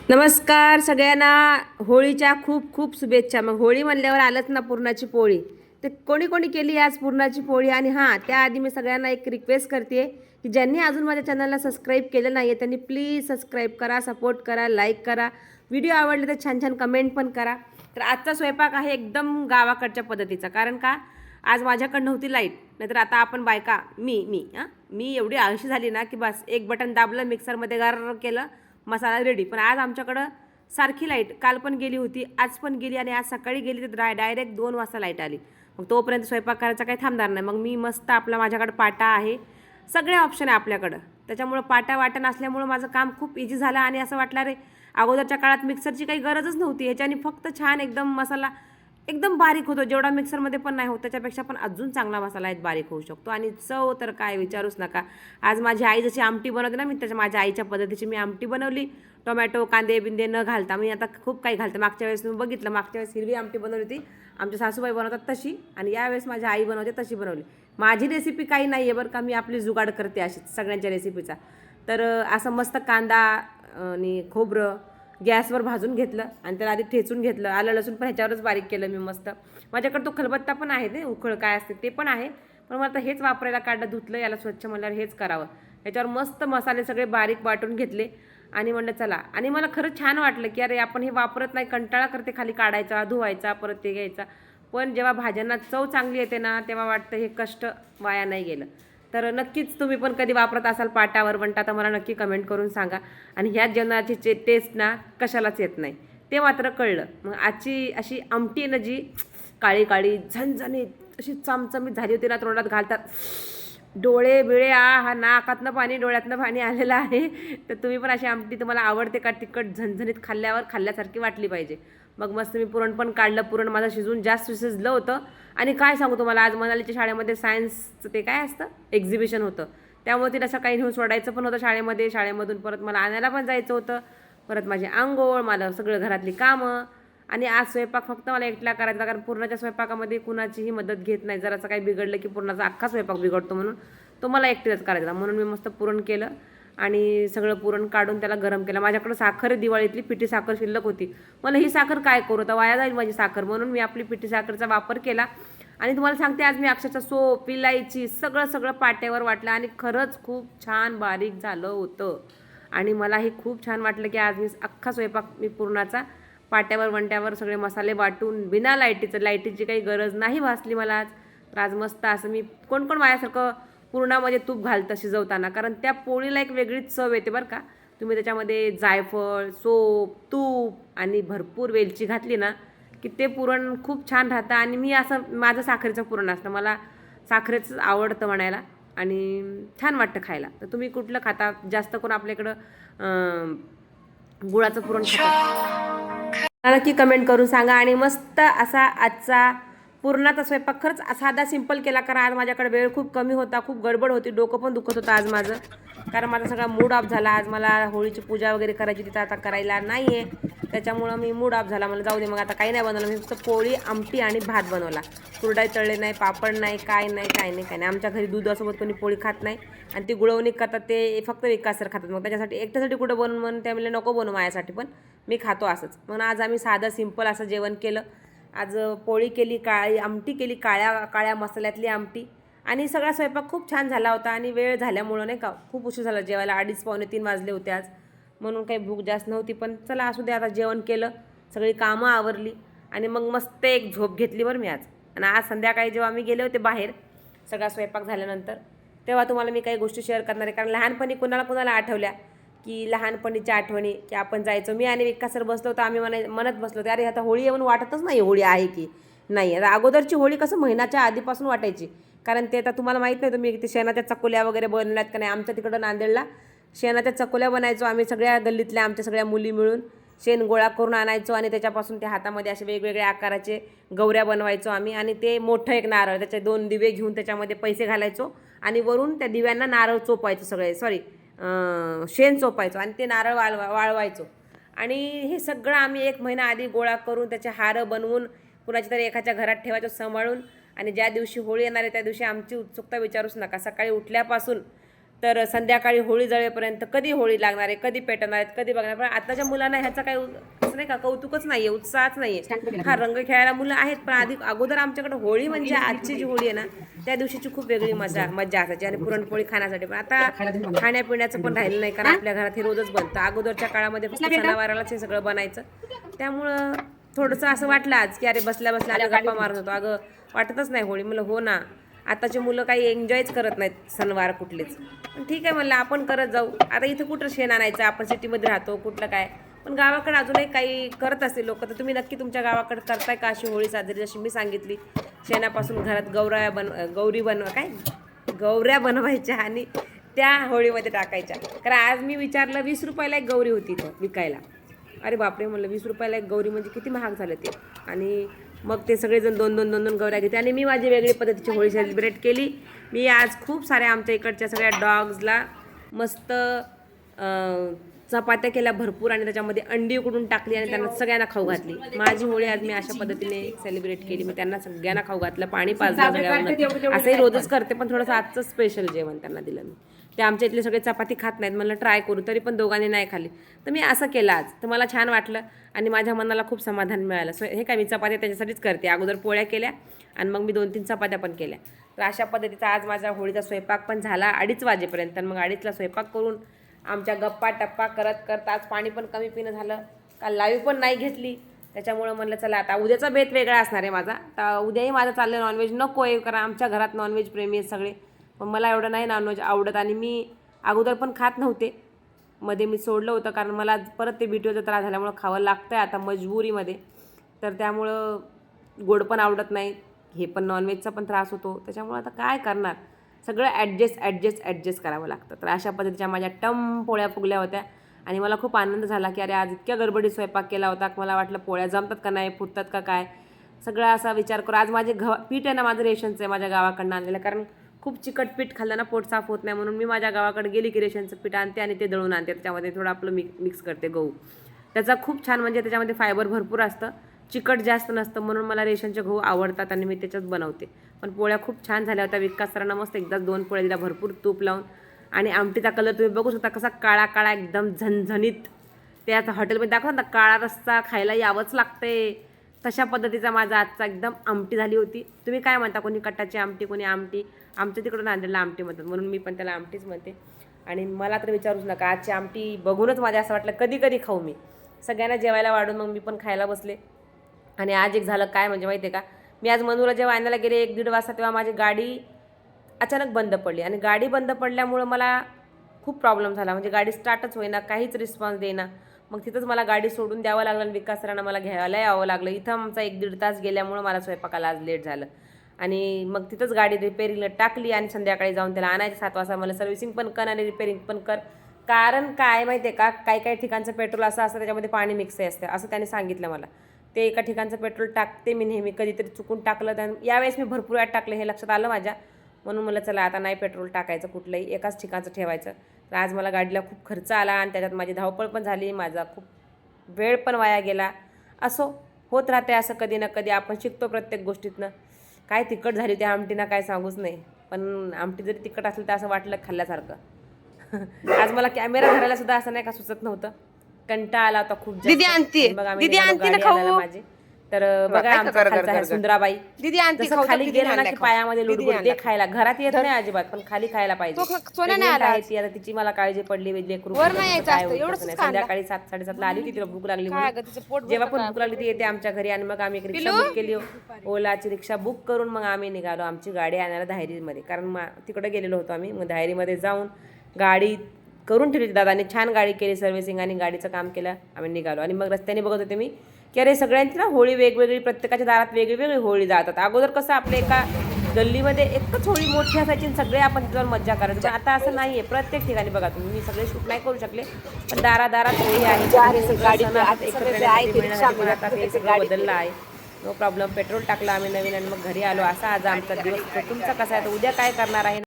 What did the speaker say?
नमस्कार सगळ्यांना. होळीच्या खूप खूप शुभेच्छा. मग होळी म्हणल्यावर आलंच ना पुरणाची पोळी. तर कोणी कोणी केली आज पुरणाची पोळी. आणि हां, त्याआधी मी सगळ्यांना एक रिक्वेस्ट करते की ज्यांनी अजून माझ्या चॅनलला सबस्क्राईब केलं नाही आहे त्यांनी प्लीज सबस्क्राईब करा, सपोर्ट करा, लाईक करा. व्हिडिओ आवडले तर छान छान कमेंट पण करा. तर आजचा स्वयंपाक आहे एकदम गावाकडच्या पद्धतीचा. कारण का आज माझ्याकडं नव्हती लाईट, नाहीतर आता आपण बायका मी एवढी आळशी झाली ना की बस एक बटन दाबलं, मिक्सरमध्ये गार केलं, मसाला रेडी. पण आज आमच्याकडं सारखी लाईट काल पण गेली होती, आज पण गेली, आणि आज सकाळी गेली तर डायरेक्ट 2 वाजता लाईट आली. मग तोपर्यंत स्वयंपाक करायचा काही थांबणार नाही. मग मी मस्त माझ्याकडं पाटा आहे, सगळे ऑप्शन आहे आपल्याकडं. त्याच्यामुळं पाटा वाटा नसल्यामुळं माझं काम खूप इझी झालं. आणि असं वाटलं रे अगोदरच्या काळात मिक्सरची काही गरजच नव्हती. ह्याच्याने फक्त छान एकदम मसाला एकदम बारीक होतो, जेवढा मिक्सरमध्ये पण नाही होत त्याच्यापेक्षा पण अजून चांगला मसाला आहे बारीक होऊ शकतो. आणि चव तर काय विचारूच नका. आज माझी आई जशी आमटी बनवते ना, मी माझ्या आईच्या पद्धतीची मी आमटी बनवली. टोमॅटो कांदे बिंदे न घालता. मी आता खूप काही घालते. मागच्या वेळेस तुम्ही बघितलं, मागच्या वेळेस हिरवी आमटी बनवली होती, आमच्या सासूबाई बनवतात तशी, आणि यावेळेस माझ्या आई बनवते तशी बनवली. माझी रेसिपी काही नाही आहे बरं का, मी आपली जुगाड करते अशीच सगळ्यांच्या रेसिपीचा. तर असं मस्त कांदा आणि खोबरं गॅसवर भाजून घेतलं आणि त्याला आधी ठेचून घेतलं. आलं लसूण पण ह्याच्यावरच बारीक केलं मी मस्त. माझ्याकडे तो खलबत्ता पण आहे, ते उखळ काय असते ते पण आहे, पण मला आता हेच वापरायला काढलं, धुतलं, याला स्वच्छ म्हणल्यावर हेच करावं. ह्याच्यावर मस्त मसाले सगळे बारीक वाटून घेतले आणि म्हणलं चला. आणि मला खरंच छान वाटलं की अरे आपण हे वापरत नाही, कंटाळा करते खाली काढायचा, धुवायचा, परत ते घ्यायचा. पण जेव्हा भाज्यांना चव चांगली येते ना, तेव्हा वाटतं हे कष्ट वाया नाही गेलं. तर नक्कीच तुम्ही पण कधी वापरत असाल पाटावर वंटा तर मला नक्की कमेंट करून सांगा. आणि ह्या जेवणाची टेस्ट ना कशालाच येत नाही, ते मात्र कळलं. मग आजची अशी आमटी ना जी काळी काळी झणझणीत अशी चमचमीत झाली होती ना, तोंडात घालतात डोळे बिळे हा नाकातनं पाणी डोळ्यातनं पाणी आलेलं आहे. तर तुम्ही पण अशी आमटी तुम्हाला आवडते का? तिखट झणझणीत खाल्ल्यावर खाल्ल्यासारखी वाटली पाहिजे. मग मस्त मी पुरण पण काढलं. पुरण माझं शिजून जास्त शिजलं होतं. आणि काय सांगू तुम्हाला, आज मनालीच्या शाळेमध्ये सायन्सचं ते काय असतं एक्झिबिशन होतं, त्यामुळे तिला सकाळी नेऊन सोडायचं पण होतं शाळेमध्ये. शाळेमधून परत मला आणायला पण जायचं होतं. परत माझी आंघोळ, मला सगळं घरातली कामं, आणि आज स्वयंपाक फक्त मला एकट्याला करायचा. कारण पूर्णाच्या स्वयंपाकामध्ये कुणाचीही मदत घेत नाही. जराचं काही बिघडलं की पूर्णाचा अख्खा स्वयंपाक बिघडतो, म्हणून तो मला एकटीलाच करायचा. म्हणून मी मस्त पुरण केलं आणि सगळं पुरण काढून त्याला गरम केलं. माझ्याकडं साखर दिवाळीतली पिठी साखर शिल्लक होती. मला ही साखर काय करू, तर वाया जाईल माझी साखर, म्हणून मी आपली पिठी साखरेचा वापर केला. आणि तुम्हाला सांगते, आज मी अक्षरशः सोप इलायची सगळं पाट्यावर वाटलं आणि खरंच खूप छान बारीक झालं होतं. आणि मला हे खूप छान वाटलं की आज मी अख्खा स्वयंपाक मी पुरणाचा पाट्यावर वंट्यावर सगळे मसाले वाटून बिना लाईटीची काही गरज नाही भासली मला आज. तर आज मस्त असं मी कोण माझ्यासारखं पुरणामध्ये तूप घालतं शिजवताना, कारण त्या पोळीला एक वेगळीच चव येते बरं का. तुम्ही त्याच्यामध्ये जायफळ, सोप, तूप आणि भरपूर वेलची घातली ना की ते पुरण खूप छान राहतं. आणि मी असं माझं साखरेचं पुरण असतं, मला साखरेचं आवडतं म्हणायला, आणि छान वाटतं खायला. तर तुम्ही कुठलं खाता? जास्त करून आपल्याकडं गुळाचं पुरण खातात, नक्की कमेंट करून सांगा. आणि मस्त असा आजचा पुरणाचा स्वयंपाक खरंच साधा सिंपल केला, कारण आज माझ्याकडे वेळ खूप कमी होता, खूप गडबड होती, डोकं पण दुखत होतं आज माझं, कारण माझा सगळा मूड ऑफ झाला. आज मला होळीची पूजा वगैरे करायची, तिथं आता करायला नाही आहे, त्याच्यामुळं मी मूड ऑफ झाला. मला जाऊ दे, मग आता काही नाही बनवलं. मी फक्त पोळी, आमटी आणि भात बनवला. कुरडाई तळले नाही, पापड नाही, काय नाही. आमच्या घरी दुधासोबत कोणी पोळी खात नाही, आणि ती गुळवणी करतात ते फक्त विकासर खातात. मग त्याच्यासाठी एकट्यासाठी कुठं बनवून म्हणून त्यामुळे नको बनवू माझ्यासाठी, पण मी खातो असंच. म्हणून आज आम्ही साधं सिंपल असं जेवण केलं. आज पोळी केली, काळी आमटी केली, काळ्या मसाल्यातली आमटी, आणि सगळा स्वयंपाक खूप छान झाला होता. आणि वेळ झाल्यामुळं नाही का खूप उशीर झाला जेवायला, 2:30 पावणे 3 वाजले होते आज, म्हणून काही भूक जास्त नव्हती. पण चला असू दे, आता जेवण केलं, सगळी कामं आवरली, आणि मग मस्त एक झोप घेतली बरं मी आज. आणि आज संध्याकाळी जेव्हा मी गेले होते बाहेर सगळा स्वयंपाक झाल्यानंतर, तेव्हा तुम्हाला मी काही गोष्टी शेअर करणार आहे. कारण लहानपणी कुणाला आठवल्या की लहानपणीच्या आठवणी, की आपण जायचो. मी आणि विकास सर बसलो होतो, आम्ही म्हणत बसलो होतो, अरे आता होळी येऊन वाटतच नाही होळी आहे की नाही. आता अगोदरची होळी कसं महिन्याच्या आधीपासून वाटायची, कारण ते आता तुम्हाला माहीत नाही, तुम्ही ते शेणाच्या चकोल्या वगैरे बनवल्यात का नाही. आमच्या तिकडं नांदेडला शेणाच्या चकोल्या बनायचो आम्ही, सगळ्या गल्लीतल्या आमच्या सगळ्या मुली मिळून शेण गोळा करून आणायचो, आणि त्याच्यापासून ते हातामध्ये असे वेगवेगळ्या आकाराचे गौऱ्या बनवायचो आम्ही. आणि ते मोठं एक नारळ, त्याचे 2 दिवे घेऊन त्याच्यामध्ये पैसे घालायचो, आणि वरून त्या दिव्यांना नारळ चोपायचो, शेण चोपायचो, आणि ते नारळ वाळवायचो. आणि हे सगळं आम्ही 1 महिना आधी गोळा करून त्याचे हार बनवून कुणाच्या तरी एखाद्या घरात ठेवायचो सांभाळून. आणि ज्या दिवशी होळी येणार आहे त्या दिवशी आमची उत्सुकता विचारूच नका. सकाळी उठल्यापासून तर संध्याकाळी होळी जळेपर्यंत कधी होळी लागणार आहे, कधी पेटणार आहेत, कधी बघणार. पण आताच्या मुलांना ह्याचं काही असं नाही का कौतुकच नाही आहे, उत्साहच नाही आहे. हा रंग खेळायला मुलं आहेत, पण अगोदर आमच्याकडे होळी म्हणजे आजची जी होळी आहे ना त्या दिवशीची खूप वेगळी मजा असायची आणि पुरणपोळी खाण्यासाठी. पण आता खाण्यापिण्याचं पण राहिलं नाही, कारण आपल्या घरात हे रोजच बनतं. अगोदरच्या काळामध्ये फक्त सणावारालाच हे सगळं बनायचं. त्यामुळं थोडंसं असं वाटलं आज की अरे बसल्या बसल्या आम्ही गप्पा मारत होतो. अगं वाटतच नाही होळी. म्हणलं हो ना, आताचे मुलं काही एन्जॉयच करत नाहीत सणवार कुठलेच. पण ठीक आहे म्हणलं आपण करत जाऊ. आता इथं कुठं शेण आणायचं, आपण सिटीमध्ये राहतो कुठलं काय. पण गावाकडे अजूनही काही करत असतील लोक. तर तुम्ही नक्की तुमच्या गावाकडे करताय का अशी होळी साजरी जशी मी सांगितली? शेणापासून घरात गौऱ्या बनवायच्या आणि त्या होळीमध्ये टाकायच्या. कारण आज मी विचारलं 20 रुपयाला एक गौरी होती इथं विकायला. अरे बापरे म्हणलं 20 रुपयाला एक गौरी म्हणजे किती महाग झालं ते. आणि मग ते सगळेजण दोन दोन गौऱ्या घेते आणि मी माझी वेगळी पद्धतीची होळी सेलिब्रेट केली. मी आज खूप साऱ्या आमच्या इकडच्या सगळ्या डॉग्सला मस्त चपात्या केल्या भरपूर आणि त्याच्यामध्ये अंडी उकडून टाकली आणि त्यांना सगळ्यांना खाऊ घातली. माझी होळी आज मी अशा पद्धतीने सेलिब्रेट केली. मी त्यांना सगळ्यांना खाऊ घातलं, पाणी पाजलं सगळ्यांना. असंही रोजच करते, पण थोडंसं आजचं स्पेशल जेवण त्यांना दिलं मी. ते आमच्या इथले सगळे चपाती खात नाहीत, म्हणलं ट्राय करू. तरी पण दोघांनी नाही खाल्ली. तर मी असं केलं आज. तर मला छान वाटलं आणि माझ्या मनाला खूप समाधान मिळालं. हे काय मी चपात्या त्याच्यासाठीच करते. अगोदर पोळ्या केल्या आणि मग मी 2-3 चपात्या पण केल्या. तर अशा पद्धतीचा आज माझ्या होळीचा स्वयंपाक पण झाला 2:30 वाजेपर्यंत. आणि मग 2:30ला स्वयंपाक करून आमच्या गप्पा टप्पा करत आज पाणी पण कमी पिणं झालं. काल लाईव्ह पण नाही घेतली, त्याच्यामुळं म्हणलं चला आता उद्याचा बेत वेगळा असणार आहे माझा. तर उद्याही माझं चाललं नॉनव्हेज नको आहे, कारण आमच्या घरात नॉनव्हेज प्रेमी आहेत सगळे. पण मला एवढं नाही नॉनव्हेज आवडत आणि मी अगोदर पण खात नव्हते. मध्ये मी सोडलं होतं, कारण मला परत ते बीटीओचा त्रास झाल्यामुळं खावं लागतं आहे आता मजबुरीमध्ये. तर त्यामुळं गोड पण आवडत नाही, हे पण नॉनव्हेजचा पण त्रास होतो. त्याच्यामुळं आता काय करणार, सगळं ॲडजस्ट करावं लागतं. तर अशा पद्धतीच्या माझ्या पोळ्या फुगल्या होत्या आणि मला खूप आनंद झाला की अरे आज इतक्या गडबडीत स्वयंपाक केला होता. मला वाटलं पोळ्या जमतात का नाही, फुटतात का काय, सगळा असा विचार करू. आज माझे पीठ आहे ना, माझं रेशनचं आहे, माझ्या गावाकडनं आणलेलं. कारण खूप चिकट पीठ खाल्लं ना पोट साफ होत नाही, म्हणून मी माझ्या गावाकडे गेली की रेशनचं पीठ आणते आणि ते दळून आणते. त्याच्यामध्ये थोडं आपलं मिक्स करते गहू. त्याचा खूप छान म्हणजे त्याच्यामध्ये फायबर भरपूर असतं, चिकट जास्त नसतं, म्हणून मला रेशनचे गहू आवडतात आणि मी त्याच्यात बनवते. पण पोळ्या खूप छान झाल्या होत्या. विकास सरांना मस्त एकदाच 2 पोळ्या दिल्या भरपूर तूप लावून. आणि आमटीचा कलर तुम्ही बघू शकता कसा काळा काळा एकदम झणझणीत. ते आता हॉटेलमध्ये दाखवतात ना काळा रस्सा खायला यावंच लागते, तशा पद्धतीचा माझा आजचा एकदम आमटी झाली होती. तुम्ही काय म्हणता, कोणी कट्टाची आमटी, कोणी आमटी. आमच्या तिकडून नांदेडला आमटी म्हणतात, म्हणून मी पण त्याला आमटीच म्हणते. आणि मला तर विचारूच नका, आजची आमटी बघूनच माझ्या असं वाटलं कधी खाऊ मी. सगळ्यांना जेवायला वाढून मग मी पण खायला बसले. आणि आज एक झालं काय म्हणजे माहिती आहे का, मी आज मनूला जेव्हा आणायला गेले 1-1.5 वाजता, तेव्हा माझी गाडी अचानक बंद पडली. आणि गाडी बंद पडल्यामुळं मला खूप प्रॉब्लेम झाला. म्हणजे गाडी स्टार्टच होईना, काहीच रिस्पॉन्स देईना. मग तिथंच मला गाडी सोडून द्यावं लागलं आणि विकास सरांना मला घ्यायला यावं लागलं. इथं आमचा 1-1.5 तास गेल्यामुळं मला स्वयंपाकाला आज लेट झालं. आणि मग तिथंच गाडी रिपेअरिंगला टाकली आणि संध्याकाळी जाऊन त्याला आणायचं 7 वाजता. मला सर्व्हिसिंग पण कर आणि रिपेअरिंग पण कर. कारण काय माहिती आहे का, काही ठिकाणचं पेट्रोल असं असतं त्याच्यामध्ये पाणी मिक्स असतं असं त्याने सांगितलं मला. ते एका ठिकाणचं पेट्रोल टाकते मी नेहमी, कधीतरी चुकून टाकलं. तर यावेळेस मी भरपूर वेळा टाकलं, हे लक्षात आलं माझ्या. म्हणून मला चला आता नाही पेट्रोल टाकायचं कुठलंही, एकाच ठिकाणचं ठेवायचं. तर आज मला गाडीला खूप खर्च आला आणि त्याच्यात माझी धावपळ पण झाली, माझा खूप वेळ पण वाया गेला. असो होत राहते असं कधी ना कधी, आपण शिकतो प्रत्येक गोष्टीतनं. काय तिखट झाली त्या आमटीनं काय सांगूच नाही, पण आमटी जरी तिखट असली तर असं वाटलं खाल्ल्यासारखं. आज मला कॅमेरा धरायला सुद्धा असं नाही का सुचत नव्हतं, कंटाळा आला होता खूप जास्त. बघा आम्ही माझे तर बघा आमचा खालचा आहे सुंदराबाई. जसं खाली गेला ना की पायामध्ये लुडबुड, ते खायला घरात येत नाही अजिबात, पण खाली खायला पाहिजे. ती आता तिची मला काळजी पडली, लेकरू संध्याकाळी 7-7:30ला आली होती, तिला भूक लागली. जेव्हा पण भूक लागली ती येते आमच्या घरी. आणि मग आम्ही एक रिक्षा बुक केली, ओलाची रिक्षा बुक करून मग आम्ही निघालो आमची गाडी आणायला धायरीमध्ये. कारण तिकडे गेलेलो होतो आम्ही. मग धायरीमध्ये जाऊन गाडी करून ठेवली, दादाने छान गाडी केली सर्व्हिसिंग आणि गाडीचं काम केलं. आम्ही निघालो आणि मग रस्त्याने बघत होते मी की अरे सगळ्यांची ना होळी वेगवेगळी, प्रत्येकाच्या दारात वेगळी होळी जातात. अगोदर कसं आपल्या एका गल्लीमध्ये एकच होळी मोठी असायची आणि सगळे आपण तिच्यावर मज्जा करायचो. पण आता असं नाही आहे, प्रत्येक ठिकाणी बघा तुम्ही. मी सगळे शूट नाही करू शकले, पण दारात होळी आहे. सगळं बदललं आहे, नो प्रॉब्लेम. पेट्रोल टाकलं आम्ही नवीन आणि मग घरी आलो. असा आज आमचा दिवस. तुमचा कसा आहे, तर उद्या काय करणार आहे.